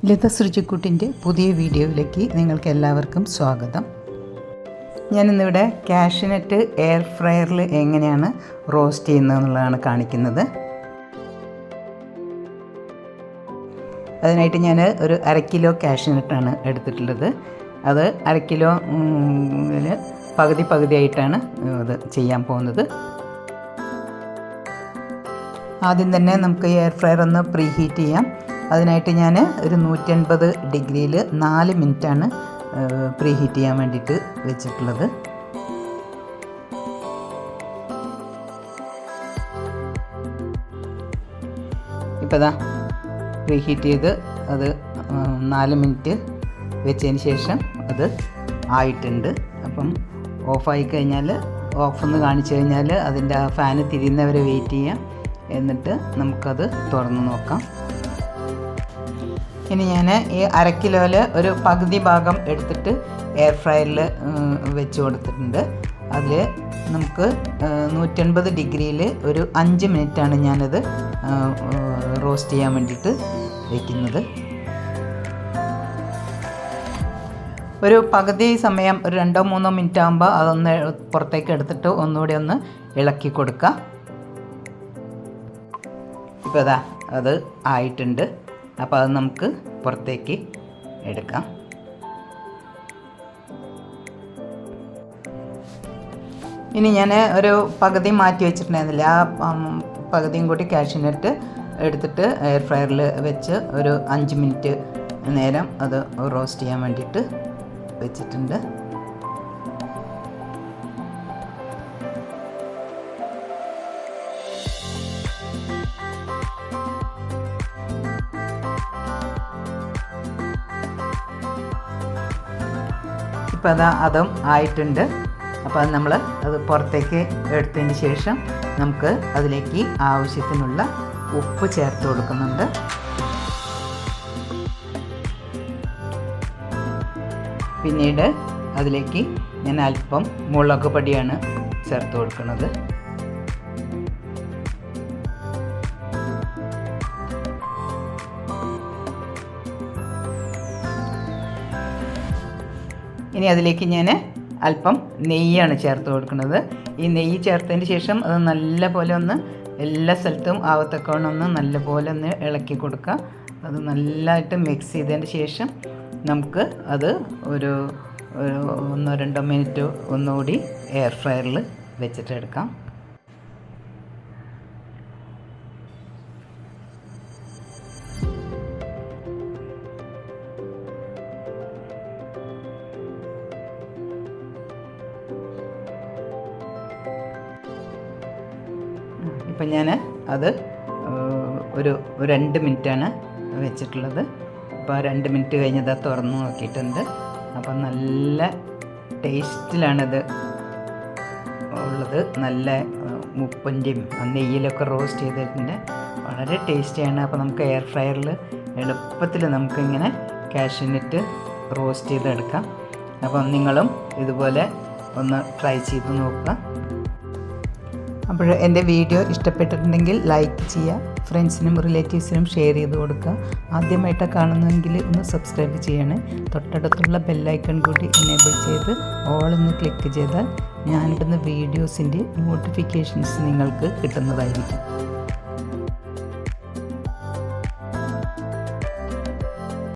ലത സൃജിക്കുട്ടിൻ്റെ പുതിയ വീഡിയോയിലേക്ക് നിങ്ങൾക്ക് എല്ലാവർക്കും സ്വാഗതം. ഞാനിന്നിവിടെ കാഷ്യൂനട്ട് എയർ ഫ്രയറിൽ എങ്ങനെയാണ് റോസ്റ്റ് ചെയ്യുന്നതെന്നുള്ളതാണ് കാണിക്കുന്നത്. അതിനായിട്ട് ഞാൻ ഒരു 1/2 കിലോ കാഷ്യൂനട്ടാണ് എടുത്തിട്ടുള്ളത്. അത് 1/2 കിലോ പകുതിയായിട്ടാണ് അത് ചെയ്യാൻ പോകുന്നത്. ആദ്യം തന്നെ നമുക്ക് എയർ ഫ്രയർ ഒന്ന് പ്രീ ഹീറ്റ് ചെയ്യാം. അതിനായിട്ട് ഞാൻ ഒരു 180 ഡിഗ്രിയിൽ 4 മിനിറ്റാണ് പ്രീ ഹീറ്റ് ചെയ്യാൻ വേണ്ടിയിട്ട് വെച്ചിട്ടുള്ളത്. ഇപ്പോൾ ഇതാ പ്രീ ഹീറ്റ് ചെയ്ത് അത് 4 മിനിറ്റ് വെച്ചതിന് ശേഷം അത് ആയിട്ടുണ്ട്. അപ്പം ഓഫായി കഴിഞ്ഞാൽ ഓഫെന്ന് കാണിച്ചു കഴിഞ്ഞാൽ അതിൻ്റെ ആ ഫാന് തിരിയുന്നവരെ വെയിറ്റ് ചെയ്യാം. എന്നിട്ട് നമുക്കത് തുറന്ന് നോക്കാം. ഇനി ഞാൻ ഈ 1/2 കിലോയിൽ ഒരു പകുതി ഭാഗം എടുത്തിട്ട് എയർ ഫ്രയറിൽ വെച്ച് കൊടുത്തിട്ടുണ്ട്. അതിൽ നമുക്ക് 180 ഡിഗ്രിയിൽ ഒരു 5 മിനിറ്റാണ് ഞാനത് റോസ്റ്റ് ചെയ്യാൻ വേണ്ടിയിട്ട് വയ്ക്കുന്നത്. ഒരു പകുതി സമയം ഒരു 2-3 മിനിറ്റ് ആകുമ്പോൾ അതൊന്ന് പുറത്തേക്ക് എടുത്തിട്ട് ഒന്നുകൂടി ഒന്ന് ഇളക്കി കൊടുക്കുക. ഇപ്പോൾ ഇതാ അത് ആയിട്ടുണ്ട്. അപ്പോൾ അത് നമുക്ക് പുറത്തേക്ക് എടുക്കാം. ഇനി ഞാൻ ഒരു പകുതി മാറ്റി വെച്ചിട്ടുണ്ടായിരുന്നില്ല. ആ പകുതിയും കൂടി കാഷ്യൂനട്ട് എടുത്തിട്ട് എയർ ഫ്രയറിൽ വെച്ച് ഒരു 5 മിനിറ്റ് നേരം അത് റോസ്റ്റ് ചെയ്യാൻ വേണ്ടിയിട്ട് വെച്ചിട്ടുണ്ട്. ഇപ്പോൾ അതും ആയിട്ടുണ്ട്. അപ്പോൾ അത് നമ്മൾ അത് പുറത്തേക്ക് എടുത്തതിന് ശേഷം നമുക്ക് അതിലേക്ക് ആവശ്യത്തിനുള്ള ഉപ്പ് ചേർത്ത് കൊടുക്കുന്നുണ്ട്. പിന്നീട് അതിലേക്ക് ഞാൻ അല്പം മുളക് പൊടിയാണ് ചേർത്ത് കൊടുക്കുന്നത്. ഇനി അതിലേക്ക് ഞാൻ അല്പം നെയ്യാണ് ചേർത്ത് കൊടുക്കുന്നത്. ഈ നെയ്യ് ചേർത്തതിന് ശേഷം അത് നല്ല പോലെ ഒന്ന് എല്ലാ സ്ഥലത്തും ആവത്തക്കവണ്ണം ഒന്ന് നല്ല പോലെ ഒന്ന് ഇളക്കി കൊടുക്കുക. അത് നല്ലതായിട്ട് മിക്സ് ചെയ്തതിന് ശേഷം നമുക്ക് അത് ഒരു 1-2 മിനിറ്റ് ഒന്നുകൂടി എയർ ഫ്രയറിൽ വെച്ചിട്ടെടുക്കാം. ഇപ്പം ഞാൻ അത് ഒരു 2 മിനിറ്റാണ് വെച്ചിട്ടുള്ളത്. അപ്പോൾ 2 മിനിറ്റ് കഴിഞ്ഞത് തുറന്ന് നോക്കിയിട്ടുണ്ട്. അപ്പം നല്ല ടേസ്റ്റിലാണിത് ഉള്ളത്. നല്ല ഉപ്പിൻ്റെയും നെയ്യിലൊക്കെ റോസ്റ്റ് ചെയ്തിട്ടുണ്ട്. വളരെ ടേസ്റ്റിയാണ്. അപ്പോൾ നമുക്ക് എയർ ഫ്രയറിൽ എളുപ്പത്തിൽ നമുക്കിങ്ങനെ കാഷ്യൂനട്ട് റോസ്റ്റ് ചെയ്തെടുക്കാം. അപ്പം നിങ്ങളും ഇതുപോലെ ഒന്ന് ട്രൈ ചെയ്ത് നോക്കുക. അപ്പോൾ എൻ്റെ വീഡിയോ ഇഷ്ടപ്പെട്ടിട്ടുണ്ടെങ്കിൽ ലൈക്ക് ചെയ്യുക, ഫ്രണ്ട്സിനും റിലേറ്റീവ്സിനും ഷെയർ ചെയ്ത് കൊടുക്കുക. ആദ്യമായിട്ട് കാണുന്നതെങ്കിൽ ഒന്ന് സബ്സ്ക്രൈബ് ചെയ്യണേ. തൊട്ടടുത്തുള്ള ബെല്ലൈക്കൺ കൂടി എനേബിൾ ചെയ്ത് ഓൾ എന്ന് ക്ലിക്ക് ചെയ്താൽ ഞാനിടുന്ന വീഡിയോസിൻ്റെ നോട്ടിഫിക്കേഷൻസ് നിങ്ങൾക്ക് കിട്ടുന്നതായിരിക്കും.